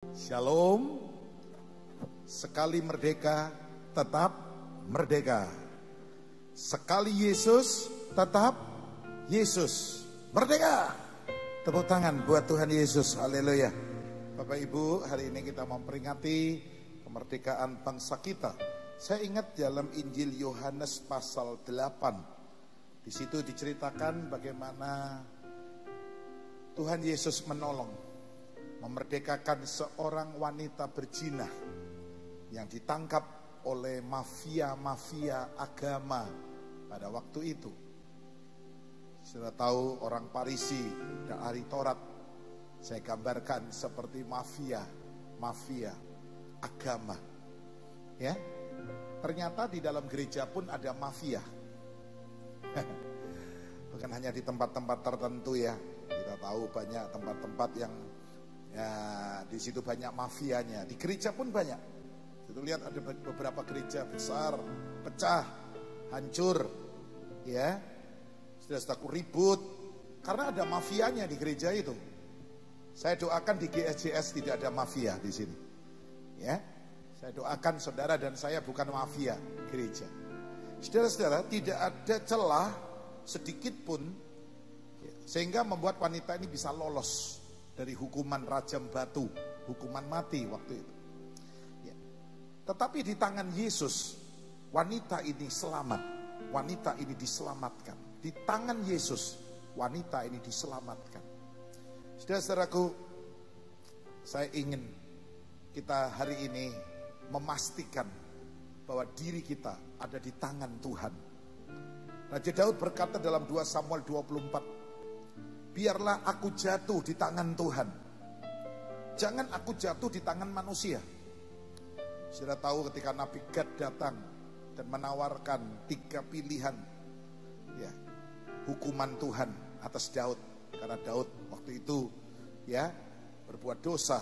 Shalom. Sekali merdeka, tetap merdeka. Sekali Yesus, tetap Yesus. Merdeka. Tepuk tangan buat Tuhan Yesus. Haleluya. Bapak Ibu, hari ini kita memperingati kemerdekaan bangsa kita. Saya ingat dalam Injil Yohanes pasal 8. Di situ diceritakan bagaimana Tuhan Yesus menolong, memerdekakan seorang wanita berzina yang ditangkap oleh mafia-mafia agama pada waktu itu. Sudah tahu orang Farisi dan ahli Taurat, saya gambarkan seperti mafia agama. Ya, ternyata di dalam gereja pun ada mafia. Bukan hanya di tempat-tempat tertentu ya. Kita tahu banyak tempat-tempat yang ya di situ banyak mafianya. Di gereja pun banyak. Kita lihat ada beberapa gereja besar pecah, hancur, ya. Sudah ribut karena ada mafianya di gereja itu. Saya doakan di GSJS tidak ada mafia di sini. Ya. Saya doakan saudara dan saya bukan mafia gereja. Saudara-saudara, tidak ada celah sedikit pun ya, sehingga membuat wanita ini bisa lolos dari hukuman rajam batu, hukuman mati waktu itu. Ya. Tetapi di tangan Yesus, wanita ini selamat. Wanita ini diselamatkan. Di tangan Yesus, wanita ini diselamatkan. Saudara-saudaraku, saya ingin kita hari ini memastikan bahwa diri kita ada di tangan Tuhan. Raja Daud berkata dalam 2 Samuel 24, biarlah aku jatuh di tangan Tuhan. Jangan aku jatuh di tangan manusia. Sudah tahu ketika Nabi Gad datang dan menawarkan 3 pilihan ya, hukuman Tuhan atas Daud. Karena Daud waktu itu ya berbuat dosa.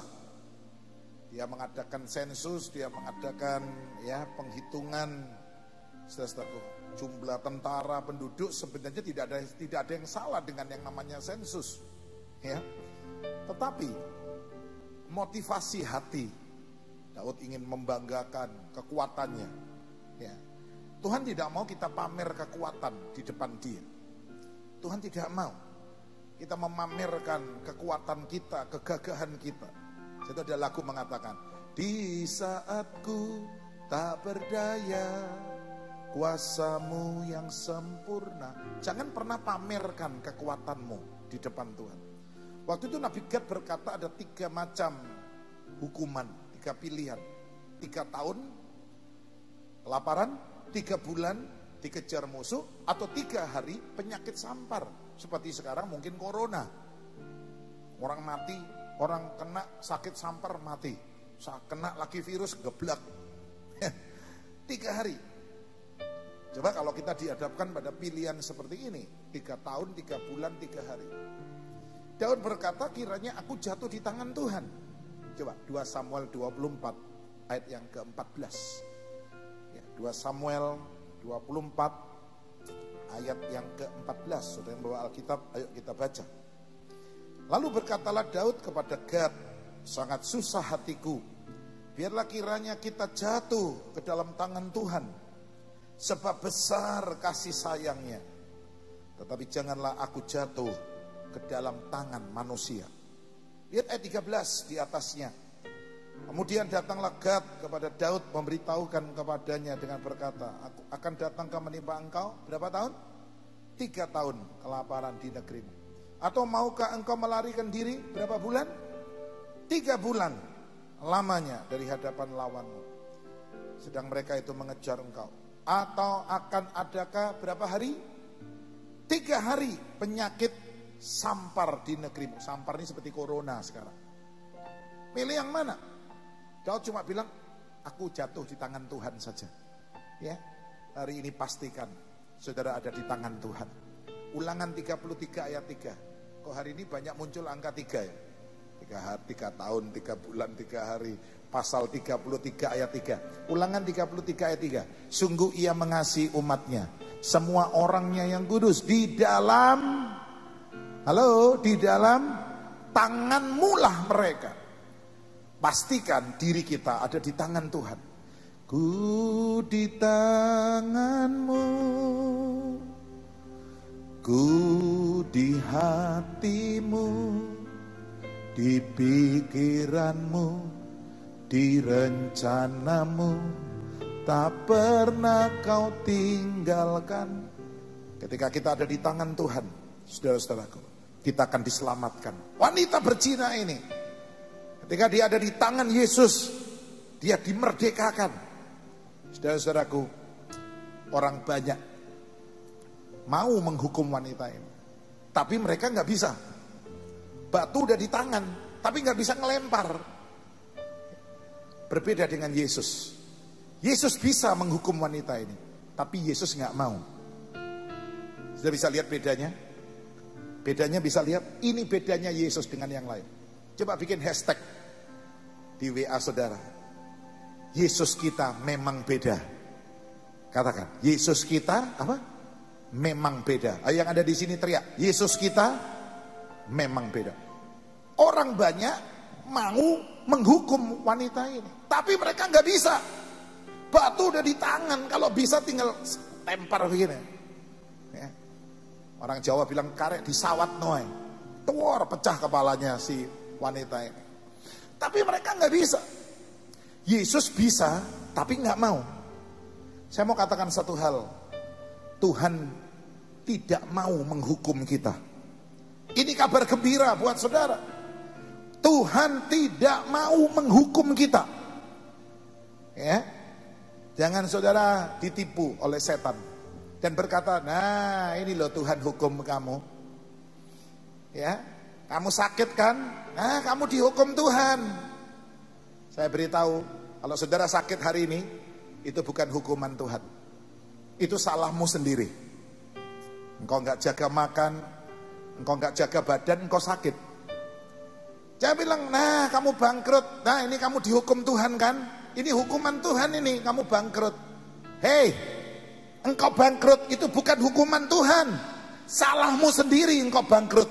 Dia mengadakan sensus, dia mengadakan ya penghitungan jumlah tentara, penduduk. Sebenarnya tidak ada yang salah dengan yang namanya sensus, ya. Tetapi motivasi hati Daud ingin membanggakan kekuatannya, ya. Tuhan tidak mau kita pamer kekuatan di depan Dia. Tuhan tidak mau kita memamerkan kekuatan kita, kegagahan kita. Itu ada lagu mengatakan, di saatku tak berdaya, kuasamu yang sempurna. Jangan pernah pamerkan kekuatanmu di depan Tuhan. Waktu itu Nabi Gad berkata ada 3 macam hukuman, 3 pilihan. 3 tahun kelaparan, 3 bulan dikejar musuh, atau 3 hari penyakit sampar. Seperti sekarang mungkin corona. Orang mati, orang kena sakit sampar mati. Kena lagi virus geblak. 3 hari. Coba kalau kita dihadapkan pada pilihan seperti ini, 3 tahun, 3 bulan, 3 hari. Daud berkata, kiranya aku jatuh di tangan Tuhan. Coba 2 Samuel 24 ayat yang ke-14. Ya, 2 Samuel 24 ayat yang ke-14. Saudara yang bawa Alkitab, ayo kita baca. Lalu berkatalah Daud kepada Gad, sangat susah hatiku. Biarlah kiranya kita jatuh ke dalam tangan Tuhan. Sebab besar kasih sayangnya. Tetapi janganlah aku jatuh ke dalam tangan manusia. Lihat ayat 13 di atasnya. Kemudian datanglah Gad kepada Daud, memberitahukan kepadanya dengan berkata, aku akan datang ke menimpa engkau berapa tahun? 3 tahun kelaparan di negerimu. Atau maukah engkau melarikan diri berapa bulan? 3 bulan lamanya dari hadapan lawanmu. Sedang mereka itu mengejar engkau. Atau akan adakah berapa hari? 3 hari penyakit sampar di negerimu. Sampar ini seperti corona sekarang. Pilih yang mana? Daud cuma bilang, aku jatuh di tangan Tuhan saja. Ya, hari ini pastikan saudara ada di tangan Tuhan. Ulangan 33 ayat 3. Kok hari ini banyak muncul angka 3 ya? 3 tahun, 3 bulan, 3 hari. Pasal 33 ayat 3. Ulangan 33 ayat 3. Sungguh ia mengasihi umatnya, semua orangnya yang kudus. Di dalam, di dalam tanganmu lah mereka. Pastikan diri kita ada di tangan Tuhan. Ku di tanganmu, ku di hatimu, di pikiranmu, di rencanamu, tak pernah kau tinggalkan. Ketika kita ada di tangan Tuhan, saudara-saudaraku, kita akan diselamatkan. Wanita berzina ini, ketika dia ada di tangan Yesus, dia dimerdekakan. Saudara-saudaraku, orang banyak mau menghukum wanita ini, tapi mereka nggak bisa. Batu udah di tangan, tapi nggak bisa ngelempar. Berbeda dengan Yesus. Yesus bisa menghukum wanita ini, tapi Yesus nggak mau. Sudah bisa lihat bedanya? Bedanya bisa lihat, ini bedanya Yesus dengan yang lain. Coba bikin hashtag di WA saudara. Yesus kita memang beda. Katakan, Yesus kita apa? Memang beda. Yang ada di sini teriak, Yesus kita memang beda. Orang banyak mau menghukum wanita ini, tapi mereka nggak bisa. Batu udah di tangan, kalau bisa tinggal lempar begini. Ya. Orang Jawa bilang karek disawat noe, tuor pecah kepalanya si wanita ini. Tapi mereka nggak bisa. Yesus bisa, tapi nggak mau. Saya mau katakan satu hal, Tuhan tidak mau menghukum kita. Ini kabar gembira buat saudara. Tuhan tidak mau menghukum kita. Ya, jangan saudara ditipu oleh setan dan berkata, nah ini loh Tuhan hukum kamu. Ya, kamu sakit kan? Nah kamu dihukum Tuhan. Saya beritahu, kalau saudara sakit hari ini, itu bukan hukuman Tuhan. Itu salahmu sendiri. Engkau nggak jaga makan, engkau nggak jaga badan, engkau sakit. Jangan bilang, nah kamu bangkrut, nah ini kamu dihukum Tuhan kan? Ini hukuman Tuhan ini, kamu bangkrut. Hei, engkau bangkrut itu bukan hukuman Tuhan. Salahmu sendiri engkau bangkrut.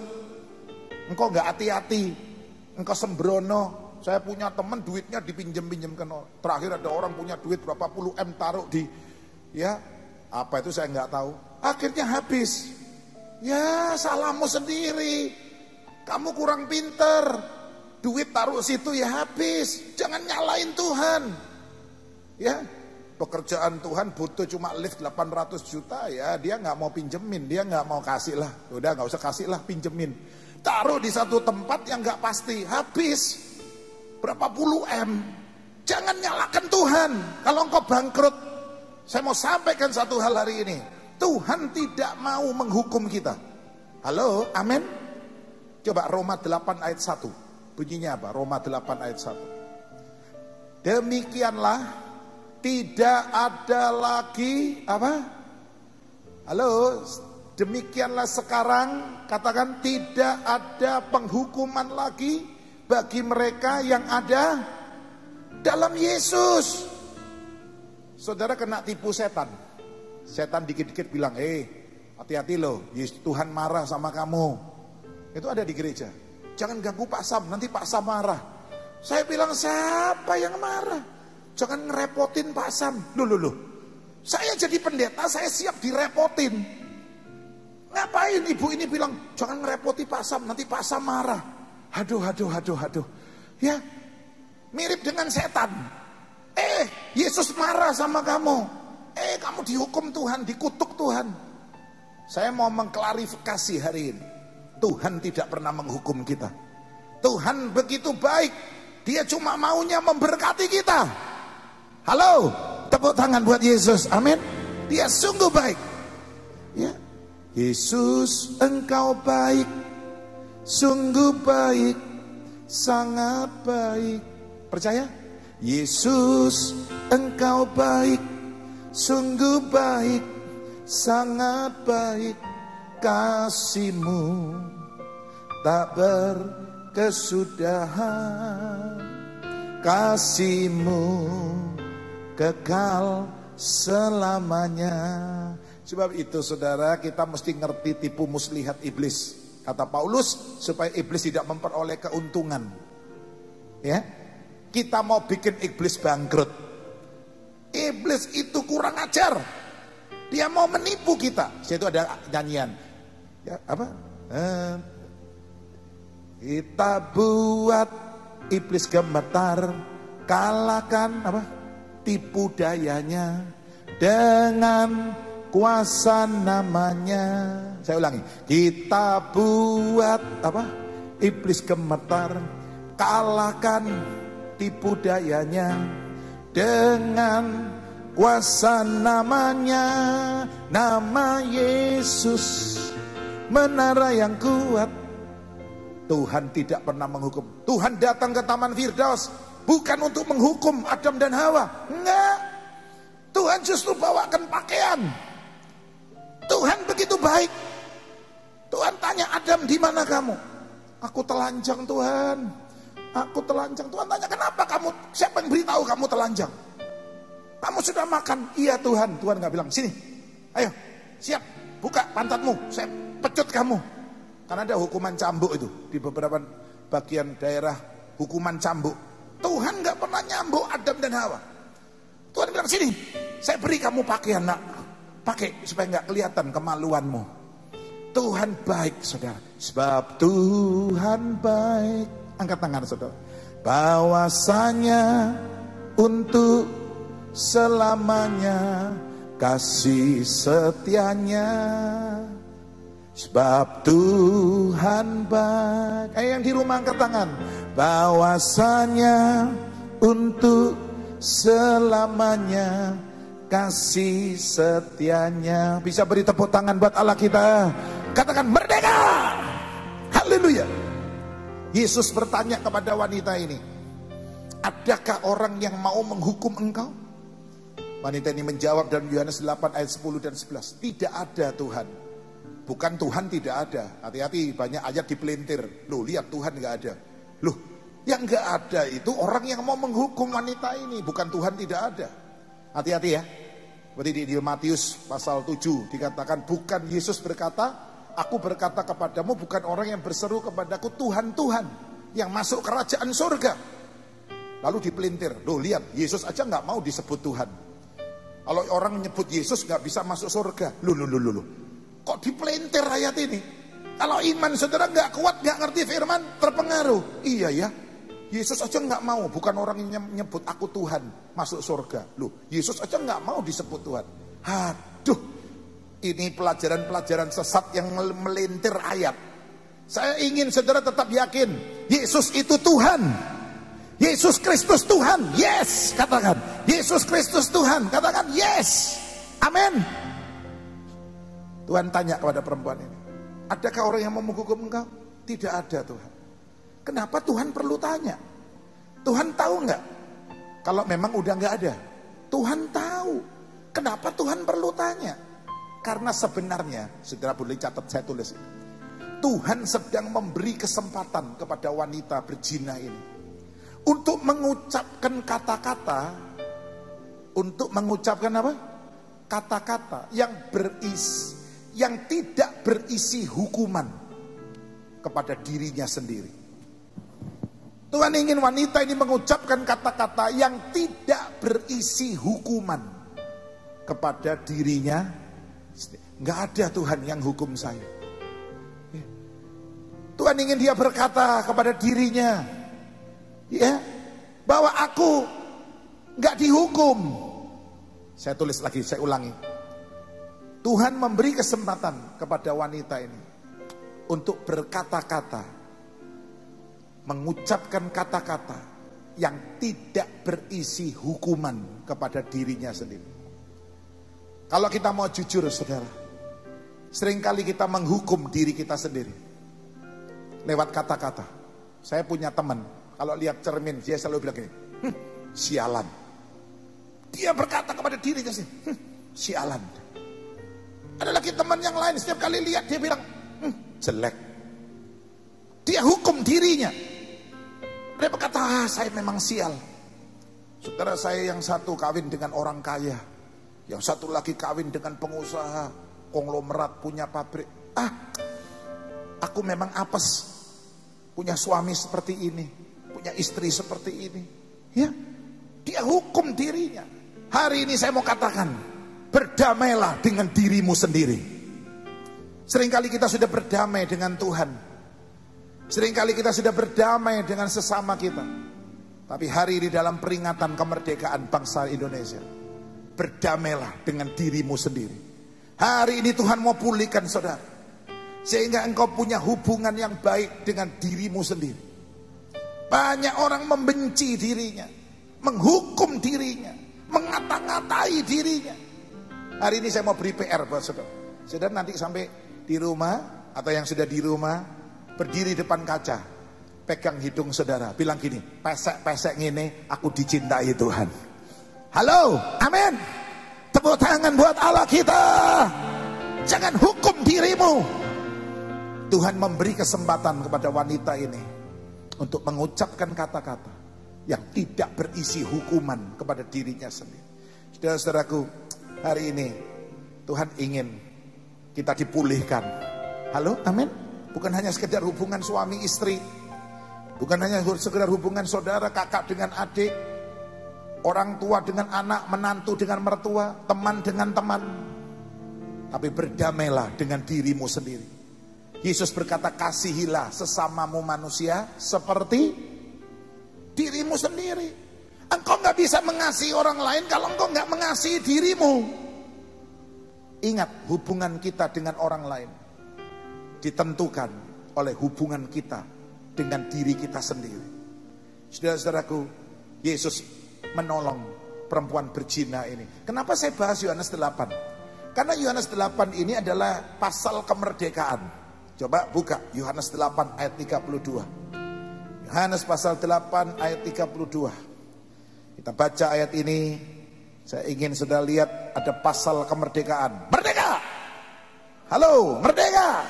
Engkau nggak hati-hati, engkau sembrono. Saya punya teman duitnya dipinjem-pinjemkan. Terakhir ada orang punya duit berapa puluh M taruh di, ya apa itu saya nggak tahu. Akhirnya habis. Ya salahmu sendiri. Kamu kurang pinter. Duit taruh situ ya habis. Jangan nyalain Tuhan. Ya, pekerjaan Tuhan butuh cuma lift 800 juta ya, dia nggak mau pinjemin, dia nggak mau kasih lah. Udah nggak usah kasih lah, pinjemin. Taruh di satu tempat yang nggak pasti, habis. Berapa puluh M. Jangan nyalakan Tuhan kalau engkau bangkrut. Saya mau sampaikan satu hal hari ini. Tuhan tidak mau menghukum kita. Halo, amin. Coba Roma 8 ayat 1. Bunyinya apa? Roma 8 ayat 1. Demikianlah tidak ada lagi apa? Halo, demikianlah sekarang, katakan tidak ada penghukuman lagi bagi mereka yang ada dalam Yesus. Saudara kena tipu setan. Setan dikit-dikit bilang, hati-hati loh, Tuhan marah sama kamu. Itu ada di gereja. Jangan ganggu Pak Sam, nanti Pak Sam marah. Saya bilang, siapa yang marah? Jangan ngerepotin Pak Sam. Loh. Saya jadi pendeta, saya siap direpotin. Ngapain ibu ini bilang, jangan ngerepoti Pak Sam, nanti Pak Sam marah. Aduh. Ya, mirip dengan setan. Yesus marah sama kamu. Kamu dihukum Tuhan, dikutuk Tuhan. Saya mau mengklarifikasi hari ini. Tuhan tidak pernah menghukum kita. Tuhan begitu baik. Dia cuma maunya memberkati kita. Halo, tepuk tangan buat Yesus. Amin. Dia sungguh baik. Ya, Yesus engkau baik. Sungguh baik, sangat baik. Percaya? Yesus engkau baik, sungguh baik, sangat baik. Kasih-Mu tak berkesudahan, kasih-Mu kekal selamanya. Sebab itu saudara, kita mesti ngerti tipu muslihat iblis. Kata Paulus, supaya iblis tidak memperoleh keuntungan. Ya, Kita mau bikin iblis bangkrut. Iblis itu kurang ajar. Dia mau menipu kita. Situ ada nyanyian. Ya, apa? Kita buat iblis gemetar, kalahkan apa? Tipu dayanya dengan kuasa namanya. Saya ulangi. Kita buat apa? Iblis gemetar, kalahkan tipu dayanya dengan kuasa namanya. Nama Yesus menara yang kuat. Tuhan tidak pernah menghukum. Tuhan datang ke Taman Firdaus bukan untuk menghukum Adam dan Hawa. Enggak. Tuhan justru bawakan pakaian. Tuhan begitu baik. Tuhan tanya, Adam, di mana kamu? Aku telanjang, Tuhan. Aku telanjang. Tuhan tanya, kenapa kamu? Siapa yang beritahu kamu telanjang? Kamu sudah makan? Iya, Tuhan. Tuhan nggak bilang, sini, ayo, siap, buka pantatmu, saya pecut kamu. Karena ada hukuman cambuk itu di beberapa bagian daerah, hukuman cambuk. Tuhan nggak pernah nyambuk Adam dan Hawa. Tuhan bilang, sini, saya beri kamu pakaian, nak, pakai supaya nggak kelihatan kemaluanmu. Tuhan baik, saudara. Sebab Tuhan baik. Angkat tangan, saudara. Bahwasanya untuk selamanya kasih setianya. Sebab Tuhan baik. Yang di rumah angkat tangan. Bahwasanya untuk selamanya kasih setianya. Bisa beri tepuk tangan buat Allah kita. Katakan merdeka. Haleluya. Yesus bertanya kepada wanita ini, adakah orang yang mau menghukum engkau? Wanita ini menjawab dalam Yohanes 8 ayat 10 dan 11. Tidak ada Tuhan. Bukan Tuhan tidak ada. Hati-hati, banyak ayat dipelintir. Loh, lihat Tuhan gak ada. Loh, yang gak ada itu orang yang mau menghukum wanita ini. Bukan Tuhan tidak ada. Hati-hati ya. Seperti di Matius pasal 7 dikatakan, bukan Yesus berkata, aku berkata kepadamu, bukan orang yang berseru kepadaku Tuhan, Tuhan, yang masuk kerajaan surga. Lalu dipelintir. Loh, lihat, Yesus aja gak mau disebut Tuhan. Kalau orang menyebut Yesus gak bisa masuk surga. Loh. Kok dipelintir ayat ini? Kalau iman saudara gak kuat, gak ngerti firman, terpengaruh. Iya ya, Yesus aja gak mau. Bukan orang yang menyebut aku Tuhan masuk surga. Loh, Yesus aja gak mau disebut Tuhan. Aduh, ini pelajaran-pelajaran sesat yang melintir ayat. Saya ingin saudara tetap yakin, Yesus itu Tuhan. Yesus Kristus Tuhan. Yes, katakan. Yesus Kristus Tuhan. Katakan yes. Amin. Tuhan tanya kepada perempuan ini, adakah orang yang mau menghukum engkau? Tidak ada, Tuhan. Kenapa Tuhan perlu tanya? Tuhan tahu nggak? Kalau memang udah nggak ada, Tuhan tahu. Kenapa Tuhan perlu tanya? Karena sebenarnya, saudara boleh catat, saya tulis, Tuhan sedang memberi kesempatan kepada wanita berzina ini untuk mengucapkan kata-kata, untuk mengucapkan apa? Kata-kata yang tidak berisi hukuman kepada dirinya sendiri. Tuhan ingin wanita ini mengucapkan kata-kata yang tidak berisi hukuman kepada dirinya. Nggak ada Tuhan yang hukum saya. Tuhan ingin dia berkata kepada dirinya, ya, bahwa aku nggak dihukum. Saya tulis lagi, saya ulangi. Tuhan memberi kesempatan kepada wanita ini untuk berkata-kata, mengucapkan kata-kata yang tidak berisi hukuman kepada dirinya sendiri. Kalau kita mau jujur, saudara, seringkali kita menghukum diri kita sendiri lewat kata-kata. Saya punya teman, kalau lihat cermin dia selalu bilang gini, sialan. Dia berkata kepada dirinya sendiri, sialan. Ada lagi teman yang lain, setiap kali lihat dia bilang, jelek. Dia hukum dirinya. Dia berkata, saya memang sial. Saudara saya yang satu kawin dengan orang kaya, yang satu lagi kawin dengan pengusaha konglomerat, punya pabrik. Aku memang apes, punya suami seperti ini, punya istri seperti ini. Ya, dia hukum dirinya. Hari ini saya mau katakan, berdamailah dengan dirimu sendiri. Seringkali kita sudah berdamai dengan Tuhan. Seringkali kita sudah berdamai dengan sesama kita. Tapi hari ini dalam peringatan kemerdekaan bangsa Indonesia, berdamailah dengan dirimu sendiri. Hari ini Tuhan mau pulihkan saudara, sehingga engkau punya hubungan yang baik dengan dirimu sendiri. Banyak orang membenci dirinya, menghukum dirinya, mengata-ngatai dirinya. Hari ini saya mau beri PR buat saudara. Saudara nanti sampai di rumah, atau yang sudah di rumah, berdiri depan kaca, pegang hidung saudara, bilang gini, pesek-pesek ngene, aku dicintai Tuhan. Halo, amin. Tepuk tangan buat Allah kita. Jangan hukum dirimu. Tuhan memberi kesempatan kepada wanita ini untuk mengucapkan kata-kata yang tidak berisi hukuman kepada dirinya sendiri. Saudara-saudaraku, hari ini Tuhan ingin kita dipulihkan. Halo, amin. Bukan hanya sekedar hubungan suami istri, bukan hanya sekedar hubungan saudara kakak dengan adik, orang tua dengan anak, menantu dengan mertua, teman dengan teman. Tapi berdamailah dengan dirimu sendiri. Yesus berkata, kasihilah sesamamu manusia seperti dirimu sendiri. Engkau gak bisa mengasihi orang lain kalau engkau gak mengasihi dirimu. Ingat, hubungan kita dengan orang lain ditentukan oleh hubungan kita dengan diri kita sendiri. Saudara-saudaraku, Yesus menolong perempuan berzina ini. Kenapa saya bahas Yohanes 8? Karena Yohanes 8 ini adalah pasal kemerdekaan. Coba buka Yohanes 8 ayat 32. Yohanes pasal 8 ayat 32. Kita baca ayat ini. Saya ingin saudara lihat ada pasal kemerdekaan. Merdeka! Halo, merdeka!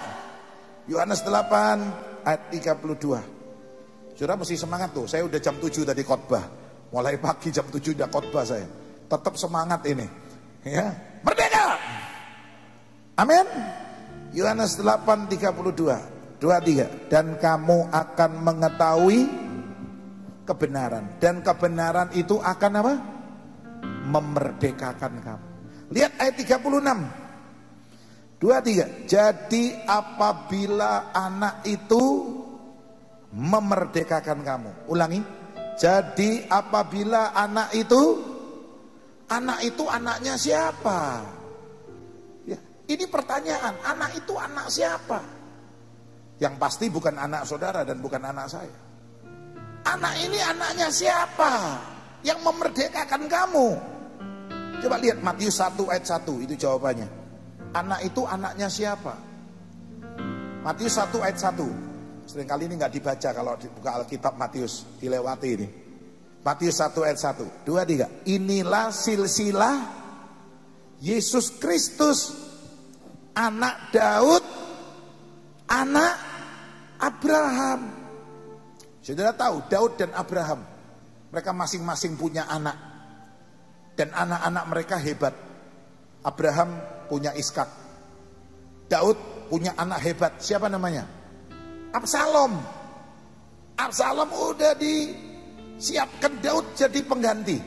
Yohanes 8 ayat 32. Saudara mesti semangat tuh. Saya udah jam 7 tadi khotbah. Mulai pagi jam 7 udah khotbah saya. Tetap semangat ini. Ya, merdeka! Amin. Yohanes 8:32, 23. Dan kamu akan mengetahui kebenaran, dan kebenaran itu akan apa? Memerdekakan kamu. Lihat ayat 36. 23. Jadi apabila anak itu memerdekakan kamu. Ulangi. Jadi apabila anak itu anaknya siapa? Ini pertanyaan, anak itu anak siapa? Yang pasti bukan anak saudara dan bukan anak saya. Anak ini anaknya siapa? Yang memerdekakan kamu. Coba lihat Matius 1 ayat 1, itu jawabannya. Anak itu anaknya siapa? Matius 1 ayat 1. Seringkali ini gak dibaca kalau dibuka Alkitab Matius, dilewati ini. Matius 1 ayat 1, 2, 3. Inilah silsilah Yesus Kristus, anak Daud, anak Abraham. Saudara tahu Daud dan Abraham, mereka masing-masing punya anak, dan anak-anak mereka hebat. Abraham punya Ishak, Daud punya anak hebat. Siapa namanya? Absalom. Absalom udah disiapkan Daud jadi pengganti.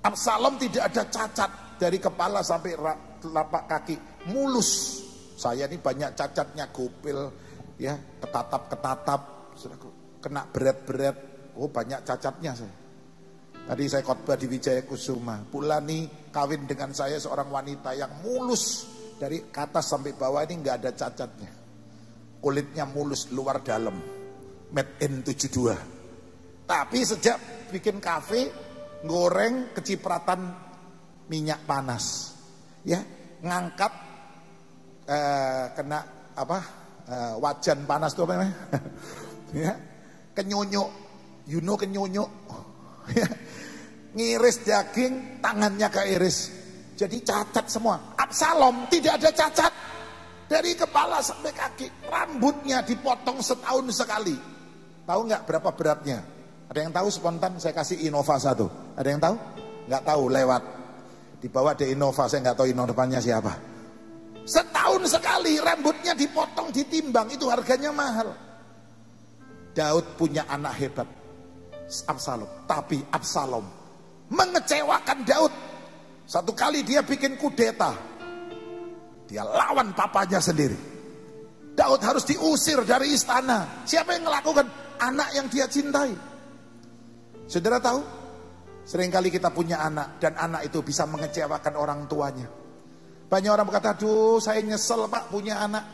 Absalom tidak ada cacat dari kepala sampai telapak kaki, mulus. Saya ini banyak cacatnya, gopil, ya, ketatap, kena berat-berat. Oh, banyak cacatnya saya. Tadi saya khotbah di Wijaya Kusuma. Pulani kawin dengan saya seorang wanita yang mulus dari atas sampai bawah, ini nggak ada cacatnya. Kulitnya mulus luar dalam, made in 72. Tapi sejak bikin kafe, goreng kecipratan minyak panas, ya, ngangkat kena apa, wajan panas tuh apa namanya, ya, kenyonyok, kenyonyok, ya, ngiris daging tangannya keiris, jadi cacat semua. Absalom tidak ada cacat dari kepala sampai kaki, rambutnya dipotong setahun sekali. Tahu nggak berapa beratnya? Ada yang tahu? Spontan saya kasih Innova 1. Ada yang tahu? Nggak tahu, lewat. Di bawah ada Innova, saya nggak tahu Innovaannya siapa. Setahun sekali rambutnya dipotong, ditimbang, itu harganya mahal. Daud punya anak hebat. Absalom. Tapi Absalom mengecewakan Daud. Satu kali dia bikin kudeta. Dia lawan papanya sendiri. Daud harus diusir dari istana. Siapa yang melakukan? Anak yang dia cintai. Saudara tahu? Seringkali kita punya anak dan anak itu bisa mengecewakan orang tuanya. Banyak orang berkata, aduh saya nyesel Pak punya anak.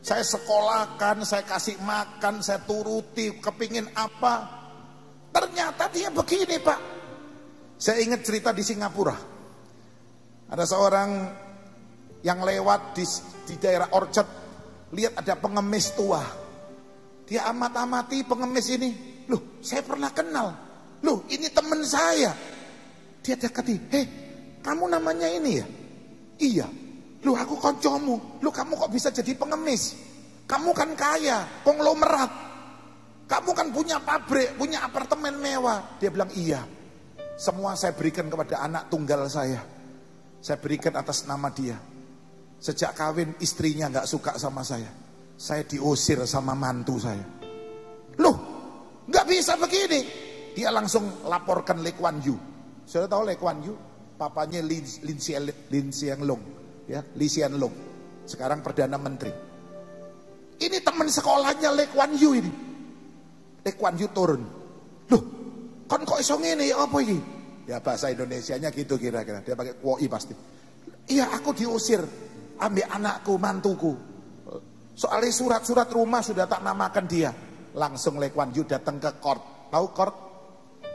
Saya sekolahkan, saya kasih makan, saya turuti, kepingin apa. Ternyata dia begini Pak. Saya ingat cerita di Singapura. Ada seorang yang lewat di daerah Orchard. Lihat ada pengemis tua. Dia amat-amati pengemis ini. Loh saya pernah kenal. Loh ini teman saya. Dia dekati. Hei kamu namanya ini ya? Iya. Loh aku koncomu. Loh kamu kok bisa jadi pengemis? Kamu kan kaya, konglomerat. Kamu kan punya pabrik, punya apartemen mewah. Dia bilang iya. Semua saya berikan kepada anak tunggal saya. Saya berikan atas nama dia. Sejak kawin istrinya gak suka sama saya. Saya diusir sama mantu saya. Loh gak bisa begini. Dia langsung laporkan Lee Kuan Yew. Sudah tahu Lee Kuan Yew? Papanya Lee Hsien Loong, ya, Lee Hsien Loong. Sekarang Perdana Menteri. Ini teman sekolahnya Lee Kuan Yew ini. Lee Kuan Yew turun. Loh, kan kok iso ngene ya apa iki? Ya bahasa Indonesianya gitu kira-kira. Dia pakai kuoi pasti. Iya, aku diusir. Ambil anakku, mantuku. Soalnya surat-surat rumah sudah tak namakan dia. Langsung Lee Kuan Yew datang ke court. Tahu court?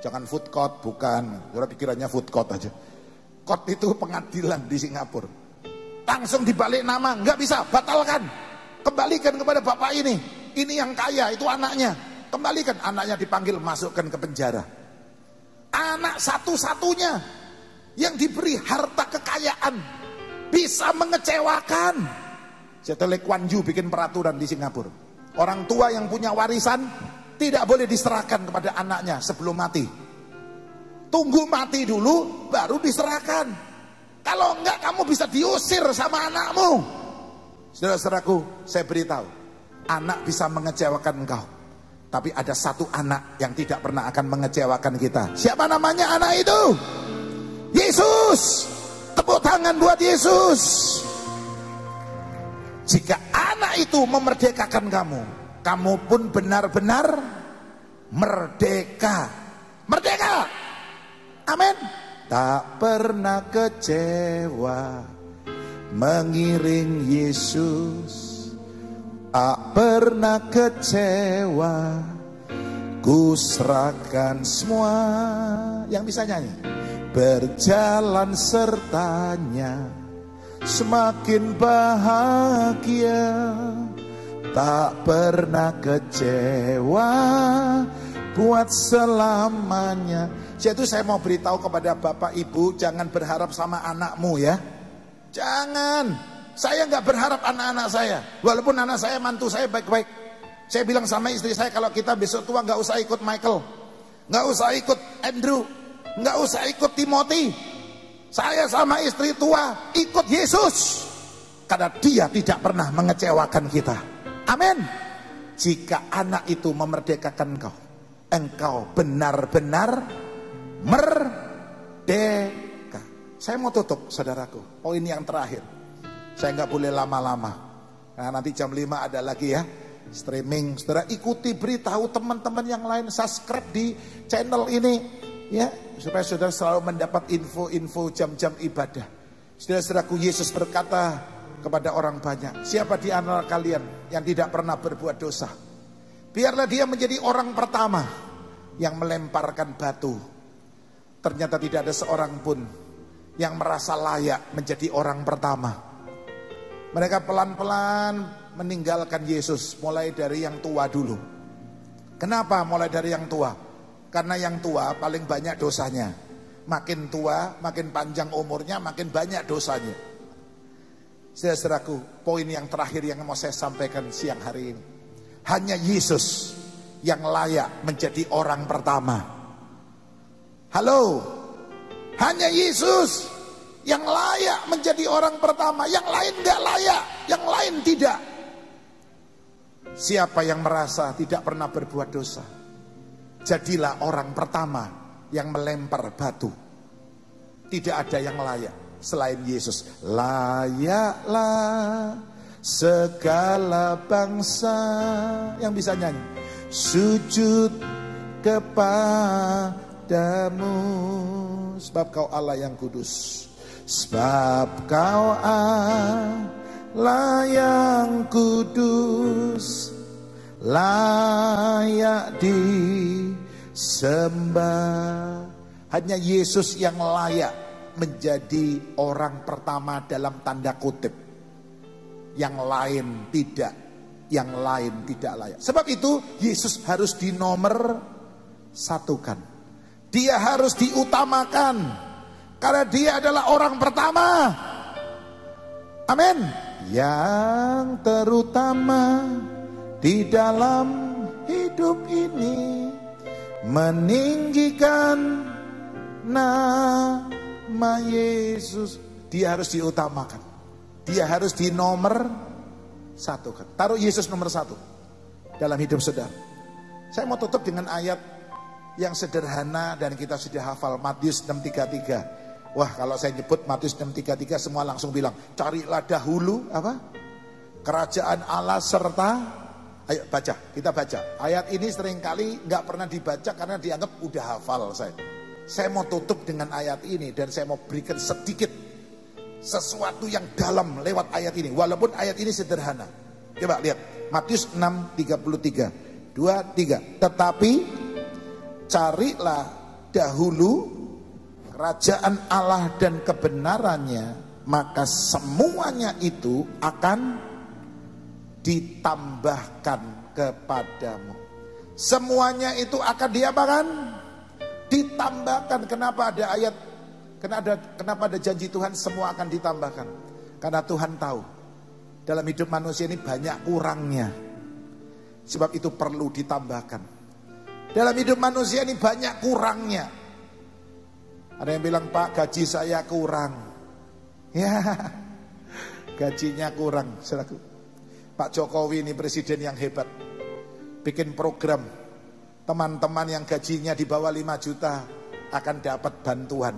Jangan food court, bukan. Orang pikirannya food court aja. Court itu pengadilan di Singapura. Langsung dibalik nama, nggak bisa, batalkan. Kembalikan kepada bapak ini. Ini yang kaya, itu anaknya. Kembalikan, anaknya dipanggil, masukkan ke penjara. Anak satu-satunya yang diberi harta kekayaan bisa mengecewakan. Setelah Lee Kuan Yew bikin peraturan di Singapura. Orang tua yang punya warisan tidak boleh diserahkan kepada anaknya sebelum mati. Tunggu mati dulu baru diserahkan. Kalau enggak kamu bisa diusir sama anakmu. Saudara-saudaraku, saya beritahu, anak bisa mengecewakan engkau. Tapi ada satu anak yang tidak pernah akan mengecewakan kita. Siapa namanya anak itu? Yesus. Tepuk tangan buat Yesus. Jika anak itu memerdekakan kamu, kamu pun benar-benar merdeka. Merdeka. Amin. Tak pernah kecewa mengiring Yesus. Tak pernah kecewa, ku serahkan semua. Yang bisa nyanyi. Berjalan sertanya, semakin bahagia. Tak pernah kecewa, buat selamanya. Jadi saya mau beritahu kepada bapak ibu, jangan berharap sama anakmu ya. Jangan. Saya nggak berharap anak-anak saya. Walaupun anak saya, mantu saya baik-baik. Saya bilang sama istri saya, kalau kita besok tua nggak usah ikut Michael, nggak usah ikut Andrew, nggak usah ikut Timothy. Saya sama istri tua ikut Yesus. Karena dia tidak pernah mengecewakan kita. Amin. Jika anak itu memerdekakan engkau, engkau benar-benar merdeka. Saya mau tutup saudaraku. Oh ini yang terakhir. Saya nggak boleh lama-lama. Nah nanti jam 5 ada lagi ya streaming. Saudara ikuti, beritahu teman-teman yang lain, subscribe di channel ini ya, supaya saudara selalu mendapat info-info jam-jam ibadah. Saudara-saudaraku, Yesus berkata kepada orang banyak, siapa di antara kalian yang tidak pernah berbuat dosa, biarlah dia menjadi orang pertama yang melemparkan batu. Ternyata tidak ada seorang pun yang merasa layak menjadi orang pertama. Mereka pelan-pelan meninggalkan Yesus, mulai dari yang tua dulu. Kenapa mulai dari yang tua? Karena yang tua paling banyak dosanya. Makin tua, makin panjang umurnya, makin banyak dosanya. Saudaraku, poin yang terakhir yang mau saya sampaikan siang hari ini. Hanya Yesus yang layak menjadi orang pertama. Halo, hanya Yesus yang layak menjadi orang pertama. Yang lain gak layak, yang lain tidak. Siapa yang merasa tidak pernah berbuat dosa, Jadilah orang pertama yang melempar batu. Tidak ada yang layak selain Yesus. Layaklah segala bangsa yang bisa nyanyi. Sujud kepadamu. Sebab kau Allah yang kudus. Sebab kau Allah yang kudus. Layak disembah. Hanya Yesus yang layak menjadi orang pertama dalam tanda kutip. Yang lain tidak. Yang lain tidak layak. Sebab itu Yesus harus dinomor satukan. Dia harus diutamakan. Karena dia adalah orang pertama. Amin. Yang terutama di dalam hidup ini, meninggikan nama Yesus. Dia harus diutamakan. Dia harus dinomor satukan. Taruh Yesus nomor satu dalam hidup saudara. Saya mau tutup dengan ayat yang sederhana dan kita sudah hafal, Matius 6:33. Wah, kalau saya nyebut Matius 6:33 semua langsung bilang, carilah dahulu apa? Kerajaan Allah serta. Ayo baca, kita baca. Ayat ini seringkali nggak pernah dibaca karena dianggap udah hafal saya. Saya mau tutup dengan ayat ini dan saya mau berikan sedikit sesuatu yang dalam lewat ayat ini. Walaupun ayat ini sederhana. Coba lihat, Matius 6:33. 2, 3. Tetapi carilah dahulu kerajaan Allah dan kebenarannya, maka semuanya itu akan ditambahkan kepadamu. Semuanya itu akan diapakan? Ditambahkan. Kenapa ada ayat? Kenapa ada janji Tuhan semua akan ditambahkan? Karena Tuhan tahu dalam hidup manusia ini banyak kurangnya. Sebab itu perlu ditambahkan. Dalam hidup manusia ini banyak kurangnya. Ada yang bilang, Pak, gaji saya kurang. Ya, gajinya kurang. Saudaraku, Pak Jokowi ini presiden yang hebat. Bikin program, teman-teman yang gajinya di bawah 5 juta akan dapat bantuan.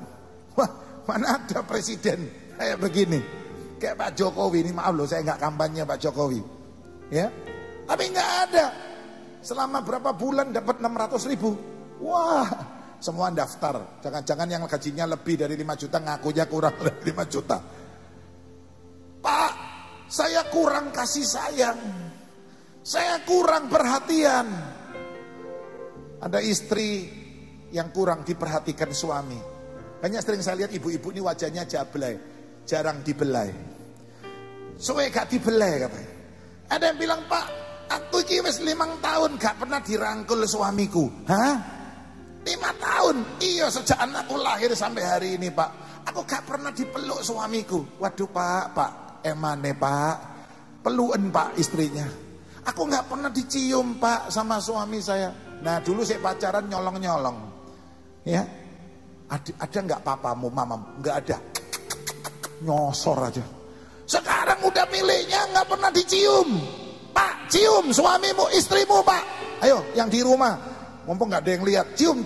Wah, mana ada presiden kayak begini. Kayak Pak Jokowi ini, maaf loh saya nggak kampanye Pak Jokowi. Ya, tapi nggak ada. Selama berapa bulan dapat 600.000. Wah, semua daftar. Jangan-jangan yang gajinya lebih dari 5 juta ngakunya kurang dari 5 juta. Pak, saya kurang kasih sayang. Saya kurang perhatian. Ada istri yang kurang diperhatikan suami. Hanya sering saya lihat ibu-ibu ini wajahnya jablay, jarang dibelai. Soalnya gak dibelai katanya. Ada yang bilang, Pak, aku ini wis 5 tahun gak pernah dirangkul suamiku. Hah? 5 tahun? Iya, sejak anakku lahir sampai hari ini, Pak. Aku gak pernah dipeluk suamiku. Waduh, Pak, emane, Pak. Peluen, Pak, istrinya. Aku gak pernah dicium, Pak, sama suami saya. Nah, dulu saya pacaran nyolong-nyolong. Ya. Ada nggak papamu, mamamu? Nggak ada. Nyosor aja. Sekarang udah miliknya, nggak pernah dicium. Pak, cium suamimu, istrimu, Pak. Ayo, yang di rumah, mumpung nggak ada yang lihat, cium.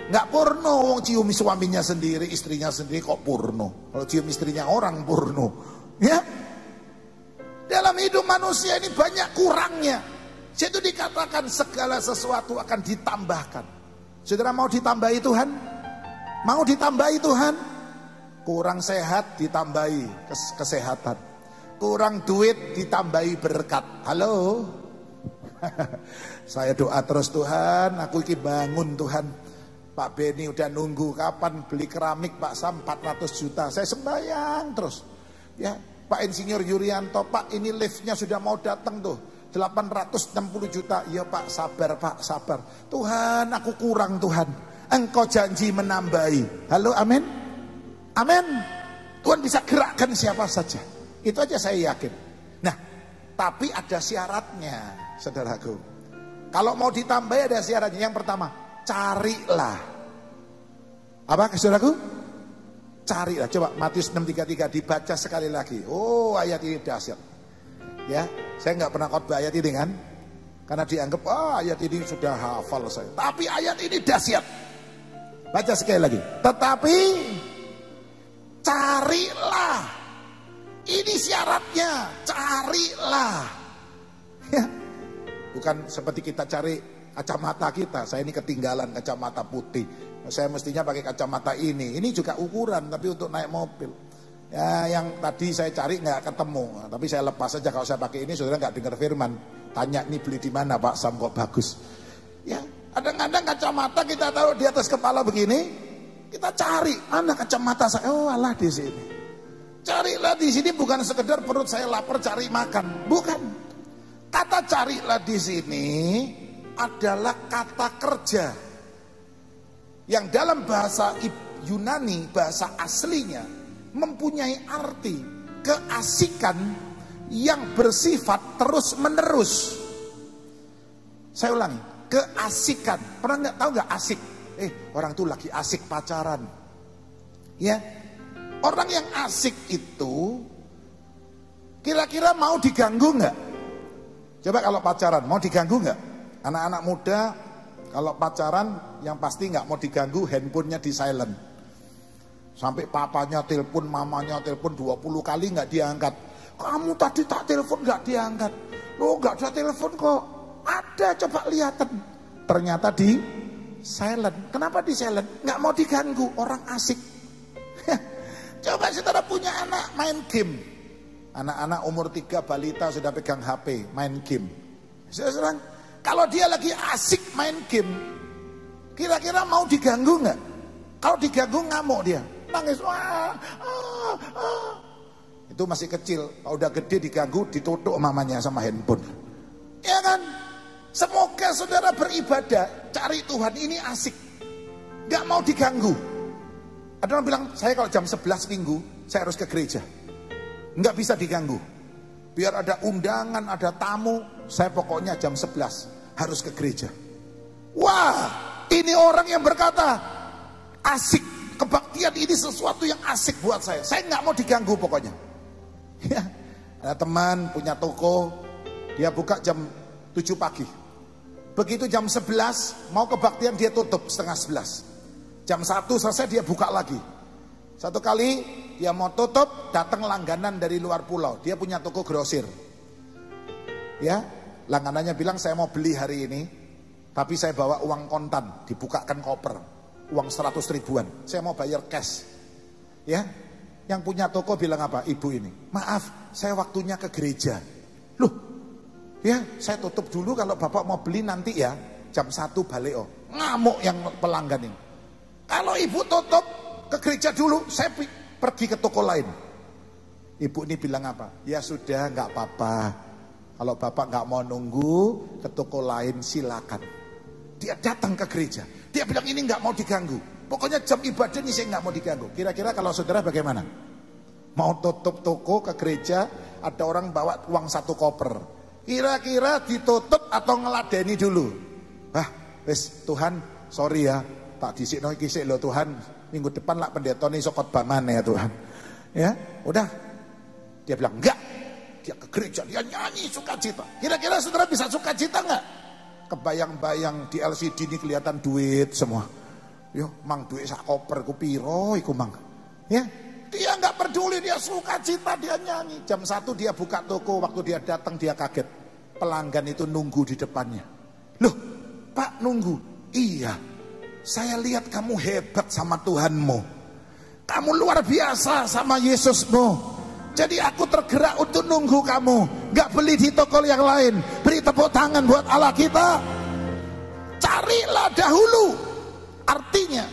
Nggak porno, cium suaminya sendiri, istrinya sendiri kok porno. Kalau cium istrinya orang porno, ya. Dalam hidup manusia ini banyak kurangnya. Situ dikatakan segala sesuatu akan ditambahkan. Saudara mau ditambahi Tuhan? Mau ditambahi Tuhan? Kurang sehat ditambahi kesehatan. Kurang duit ditambahi berkat. Halo? Saya doa terus, Tuhan, aku iki bangun Tuhan. Pak Beni udah nunggu kapan beli keramik Pak Sam 400 juta. Saya sembahyang terus. Ya, Pak Insinyur Yurianto, Pak ini liftnya sudah mau datang tuh. 860 juta. Ya Pak, sabar Pak, sabar. Tuhan, aku kurang Tuhan. Engkau janji menambahi. Halo, amin. Amin. Tuhan bisa gerakkan siapa saja. Itu aja saya yakin. Nah, tapi ada syaratnya, saudaraku. Kalau mau ditambahi ada syaratnya. Yang pertama, carilah. Apa, saudaraku? Carilah. Coba Matius 6:33 dibaca sekali lagi. Oh, ayat ini dahsyat. Ya, saya nggak pernah khotbah ayat ini kan. Karena dianggap, ayat ini sudah hafal saya. Tapi ayat ini dahsyat. Baca sekali lagi. Tetapi carilah. Ini syaratnya, carilah. Ya. Bukan seperti kita cari kacamata kita. Saya ini ketinggalan kacamata putih. Saya mestinya pakai kacamata ini. Ini juga ukuran, tapi untuk naik mobil. Ya, yang tadi saya cari nggak ketemu. Tapi saya lepas saja kalau saya pakai ini, saudara nggak dengar firman. Tanya nih beli di mana Pak Sam kok bagus. Ya, kadang-kadang kacamata kita taruh di atas kepala begini, kita cari mana kacamata saya. Oh, alah di sini. Carilah di sini bukan sekedar perut saya lapar cari makan, bukan. Kata carilah di sini adalah kata kerja yang dalam bahasa Yunani, bahasa aslinya mempunyai arti keasikan yang bersifat terus menerus. Saya ulangi, keasikan. Pernah nggak tahu nggak asik? Orang tuh lagi asik pacaran. Ya, orang yang asik itu kira-kira mau diganggu nggak? Coba kalau pacaran mau diganggu nggak? Anak-anak muda kalau pacaran yang pasti nggak mau diganggu, handphonenya di silent. Sampai papanya telepon, mamanya telepon 20 kali nggak diangkat. Kamu tadi tak telepon nggak diangkat. Loh, nggak ada telepon kok. Ada, coba lihatan. Ternyata di silent. Kenapa di silent? Nggak mau diganggu, orang asik. Coba saudara punya anak main game. Anak-anak umur 3 balita sudah pegang HP, main game. Saudara, kalau dia lagi asik main game, kira-kira mau diganggu nggak? Kalau diganggu ngamuk dia, nangis. Itu masih kecil, kalau udah gede diganggu ditutup mamanya sama handphone. Ya kan? Semoga saudara beribadah, cari Tuhan ini asik, gak mau diganggu. Ada orang bilang, saya kalau jam 11 minggu saya harus ke gereja, gak bisa diganggu. Biar ada undangan, ada tamu, saya pokoknya jam 11 harus ke gereja. Wah, ini orang yang berkata asik, kebaktian ini sesuatu yang asik buat saya gak mau diganggu pokoknya. Ya, ada teman punya toko, dia buka jam 7 pagi. Begitu jam 11 mau kebaktian dia tutup setengah 11. Jam 1 selesai dia buka lagi. Satu kali dia mau tutup, datang langganan dari luar pulau. Dia punya toko grosir. Ya, langganannya bilang saya mau beli hari ini, tapi saya bawa uang kontan, dibukakan koper, uang 100 ribuan. Saya mau bayar cash. Ya. Yang punya toko bilang apa? Ibu ini, maaf, saya waktunya ke gereja. Loh, ya saya tutup dulu, kalau bapak mau beli nanti ya, jam 1 balik. Ngamuk yang pelanggan ini. Kalau ibu tutup ke gereja dulu, saya pergi ke toko lain. Ibu ini bilang apa? Ya sudah, nggak apa-apa. Kalau bapak nggak mau nunggu, ke toko lain silakan. Dia datang ke gereja. Dia bilang ini nggak mau diganggu. Pokoknya jam ibadah ini saya nggak mau diganggu. Kira-kira kalau saudara bagaimana? Mau tutup toko ke gereja, ada orang bawa uang 1 koper. Kira-kira ditutup atau ngeladeni dulu? Wes Tuhan, sorry ya, tak disikno iki sik lho Tuhan. Minggu depan lah pendeta nih khotbah mana ya Tuhan. Ya, udah. Dia bilang enggak. Dia ke gereja, dia nyanyi sukacita. Kira-kira saudara bisa sukacita enggak? Kebayang-bayang di LCD ini kelihatan duit semua. Yo, mang duit sak koper ku piro iku mang. Ya, dia nggak peduli, dia sukacita, dia nyanyi. Jam 1 dia buka toko, waktu dia datang dia kaget. Pelanggan itu nunggu di depannya. Loh, Pak nunggu? Iya. Saya lihat kamu hebat sama Tuhanmu. Kamu luar biasa sama Yesusmu. Jadi aku tergerak untuk nunggu kamu. Gak beli di toko yang lain. Beri tepuk tangan buat Allah kita. Carilah dahulu. Artinya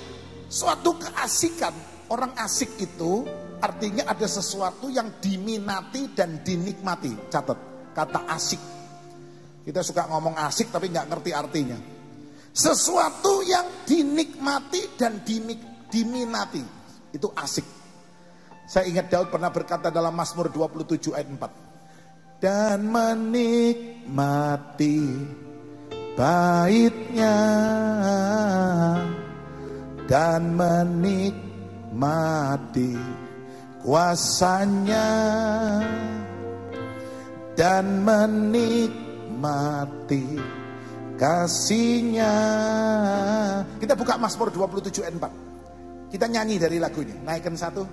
suatu keasikan. Orang asik itu artinya ada sesuatu yang diminati dan dinikmati. Catat kata asik. Kita suka ngomong asik tapi gak ngerti artinya. Sesuatu yang dinikmati dan diminati. Itu asik. Saya ingat Daud pernah berkata dalam Mazmur 27 ayat 4. Dan menikmati baitnya, dan menikmati kuasanya, dan menikmati mati kasihnya. Kita buka Mazmur 27 ayat 4. Kita nyanyi dari lagu ini. Naikkan satu.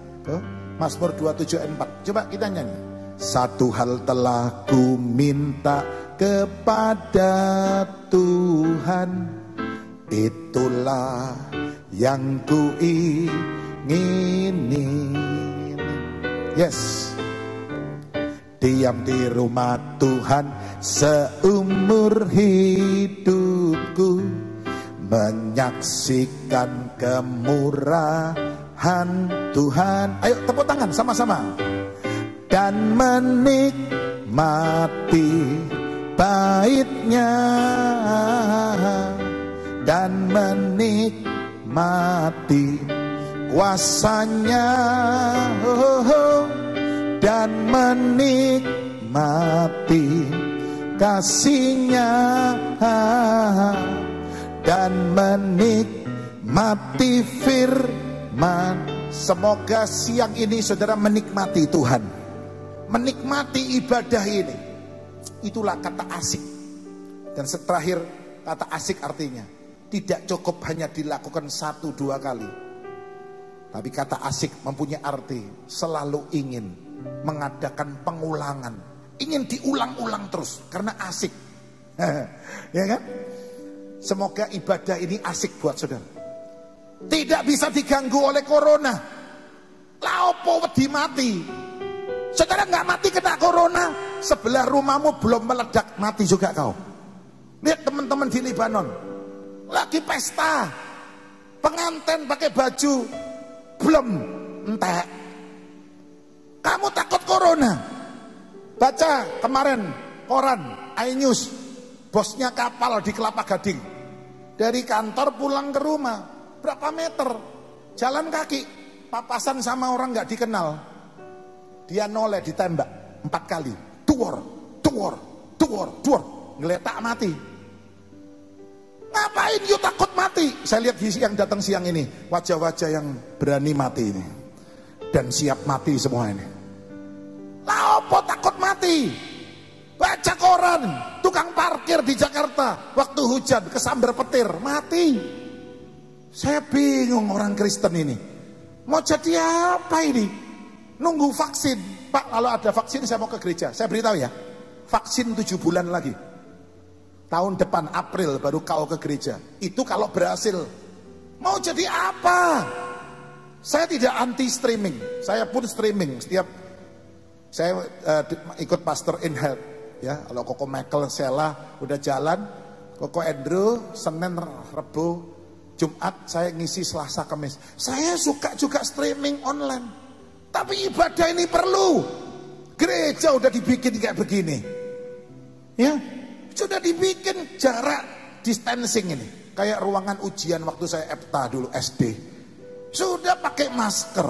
Mazmur 27 ayat 4. Coba kita nyanyi. Satu hal telah ku minta kepada Tuhan, itulah yang ku ingini. Yes. Diam di rumah Tuhan seumur hidupku, menyaksikan kemurahan Tuhan. Ayo tepuk tangan sama-sama. Dan menikmati baitnya, dan menikmati kuasanya, dan menikmati kasihnya, dan menikmati firman. Semoga siang ini saudara menikmati Tuhan, menikmati ibadah ini. Itulah kata asik. Dan terakhir, kata asik artinya tidak cukup hanya dilakukan 1-2 kali, tapi kata asik mempunyai arti selalu ingin mengadakan pengulangan, ingin diulang-ulang terus karena asik. Ya kan? Semoga ibadah ini asik buat saudara. Tidak bisa diganggu oleh corona. Laopo wedi mati. Saudara nggak mati kena corona, sebelah rumahmu belum meledak, mati juga kau. Lihat teman-teman di Libanon, lagi pesta, pengantin pakai baju belum entek. Kamu takut corona? Baca kemarin koran iNews, bosnya kapal di Kelapa Gading, dari kantor pulang ke rumah berapa meter, jalan kaki, papasan sama orang nggak dikenal. Dia noleh ditembak 4 kali, duor, ngeletak mati. Ngapain you takut mati? Saya lihat yang datang siang ini, wajah-wajah yang berani mati ini dan siap mati semua ini. Lah opo takut mati? Baca koran, tukang parkir di Jakarta waktu hujan kesambar petir, mati. Saya bingung orang Kristen ini. Mau jadi apa ini? Nunggu vaksin. Pak, kalau ada vaksin saya mau ke gereja. Saya beritahu ya, vaksin 7 bulan lagi. Tahun depan April baru kau ke gereja. Itu kalau berhasil. Mau jadi apa? Saya tidak anti streaming. Saya pun streaming. Setiap saya ikut Pastor in Health. Ya, kalau Koko Michael Sela udah jalan, Koko Andrew Senin, Rebu, Jumat saya ngisi Selasa, Kamis. Saya suka juga streaming online. Tapi ibadah ini perlu. Gereja udah dibikin kayak begini. Ya, sudah dibikin jarak distancing ini. Kayak ruangan ujian waktu saya EPTA dulu SD. Sudah pakai masker,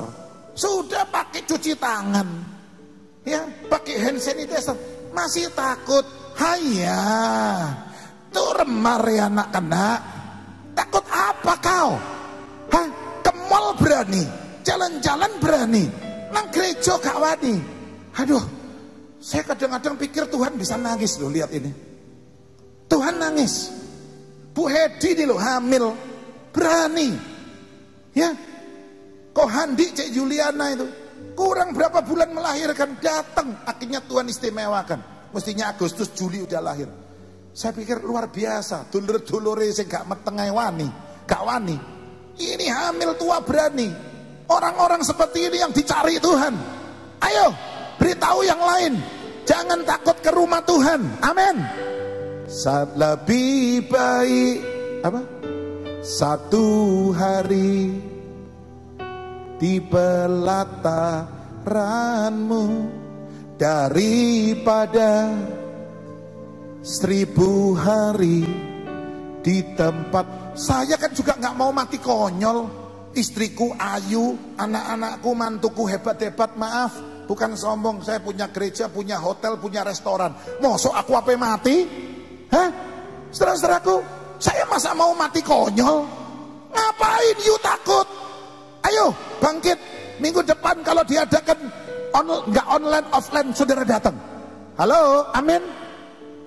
sudah pakai cuci tangan. Ya, pakai hand sanitizer. Masih takut. Haya. Tuh remar ya anak-anak. Takut apa kau? Hah? Ke mall berani, jalan-jalan berani, nang gereja gak wani. Aduh, saya kadang-kadang pikir Tuhan bisa nangis loh, lihat ini. Tuhan nangis. Bu Hedi nih loh hamil, berani. Ya, kok Handi Cek Juliana itu kurang berapa bulan melahirkan, datang. Akhirnya Tuhan istimewakan. Mestinya Agustus Juli udah lahir. Saya pikir luar biasa, dulur-dulure sing gak metengai wani, gak wani. Ini hamil tua berani. Orang-orang seperti ini yang dicari Tuhan. Ayo, beritahu yang lain. Jangan takut ke rumah Tuhan. Amin. Saat lebih baik apa? Satu hari di pelataranmu daripada 1000 hari di tempat. Saya kan juga nggak mau mati konyol. Istriku ayu, anak-anakku, mantuku hebat-hebat. Maaf, bukan sombong. Saya punya gereja, punya hotel, punya restoran. Mosok aku apa mati? Hah? Saudara-saudaraku, saya masa mau mati konyol? Ngapain you takut? Ayo bangkit. Minggu depan kalau diadakan nggak online offline, saudara datang. Halo, amin.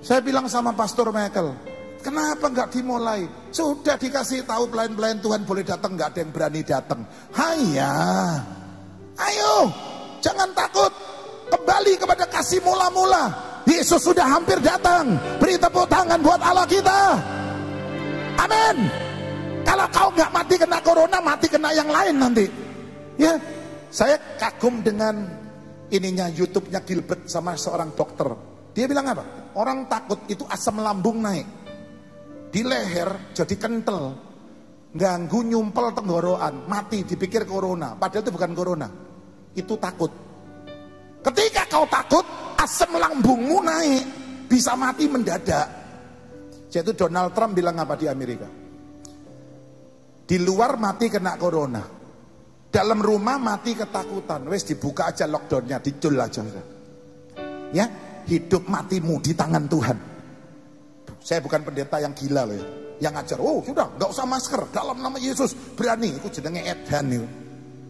Saya bilang sama Pastor Michael, kenapa nggak dimulai? Sudah dikasih tahu pelayan-pelayan Tuhan boleh datang, nggak ada yang berani datang. Haya, ayo, jangan takut. Kembali kepada kasih mula-mula. Yesus sudah hampir datang. Beri tepuk tangan buat Allah kita. Amin. Kalau kau nggak mati kena corona, mati kena yang lain nanti. Ya, saya kagum dengan ininya YouTube-nya Gilbert sama seorang dokter. Dia bilang apa? Orang takut itu asam lambung naik di leher jadi kental, ganggu nyumpel tenggorokan, mati dipikir corona, padahal itu bukan corona, itu takut. Ketika kau takut, asam lambungmu naik, bisa mati mendadak. Yaitu Donald Trump bilang apa di Amerika? Di luar mati kena corona, dalam rumah mati ketakutan. Wes dibuka aja lockdownnya, dicul aja. Ya, hidup matimu di tangan Tuhan. Saya bukan pendeta yang gila loh ya, yang ngajar, oh sudah nggak usah masker dalam nama Yesus, berani. Itu jenenge edan itu.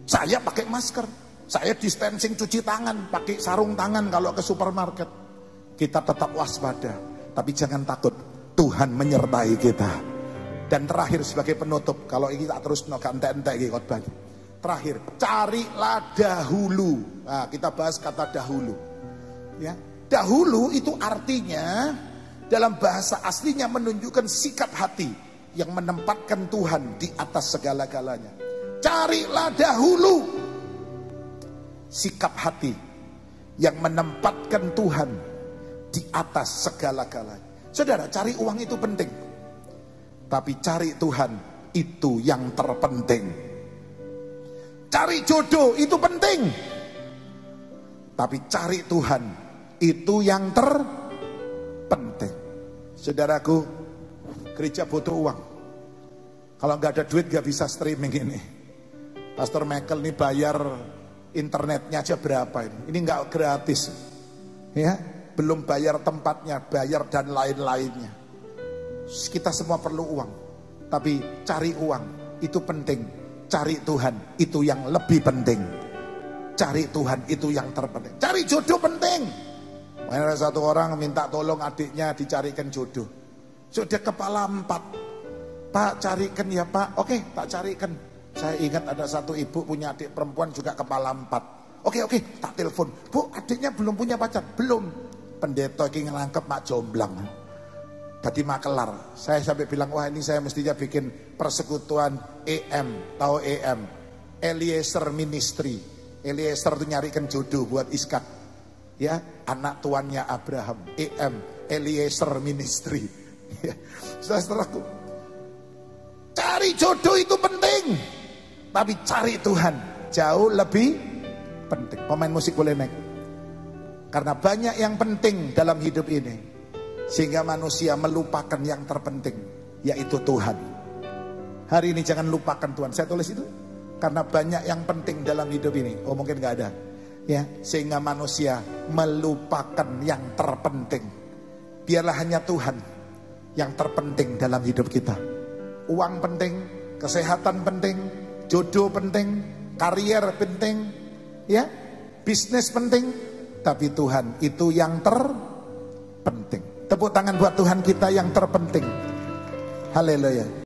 Saya pakai masker, saya distancing, cuci tangan, pakai sarung tangan kalau ke supermarket. Kita tetap waspada, tapi jangan takut. Tuhan menyertai kita. Dan terakhir sebagai penutup, kalau ini tak terus ente-ente khotbah. Terakhir, carilah dahulu. Nah, kita bahas kata dahulu. Ya, dahulu itu artinya dalam bahasa aslinya menunjukkan sikap hati yang menempatkan Tuhan di atas segala-galanya. Carilah dahulu sikap hati yang menempatkan Tuhan di atas segala-galanya. Saudara, cari uang itu penting, tapi cari Tuhan itu yang terpenting. Cari jodoh itu penting, tapi cari Tuhan itu yang terpenting. Saudaraku, gereja butuh uang. Kalau nggak ada duit nggak bisa streaming ini. Pastor Michael nih bayar internetnya aja berapa ini? Ini nggak gratis, ya. Belum bayar tempatnya, bayar dan lain-lainnya. Kita semua perlu uang, tapi cari uang itu penting. Cari Tuhan itu yang lebih penting. Cari Tuhan itu yang terpenting. Cari jodoh penting. Ada satu orang minta tolong adiknya dicarikan jodoh. Sudah kepala 4. Pak, carikan ya Pak. Oke, tak carikan. Saya ingat ada satu ibu punya adik perempuan juga kepala 4. Oke, tak telepon. Bu, adiknya belum punya pacar? Belum. Pendeta ini ngelangkep mak jomblang. Tadi makelar. Saya sampai bilang, wah ini saya mestinya bikin persekutuan EM. Tahu EM? Eliezer Ministry. Eliezer itu nyarikan jodoh buat Iskak. Ya, anak tuannya Abraham. EM, Eliezer Ministry. Saudara-saudaraku, cari jodoh itu penting, tapi cari Tuhan jauh lebih penting. Pemain musik boleh naik. Karena banyak yang penting dalam hidup ini, sehingga manusia melupakan yang terpenting, yaitu Tuhan. Hari ini jangan lupakan Tuhan. Saya tulis itu karena banyak yang penting dalam hidup ini. Oh mungkin gak ada, ya, sehingga manusia melupakan yang terpenting. Biarlah hanya Tuhan yang terpenting dalam hidup kita. Uang penting, kesehatan penting, jodoh penting, karier penting, ya, bisnis penting. Tapi Tuhan itu yang terpenting. Tepuk tangan buat Tuhan kita yang terpenting. Haleluya.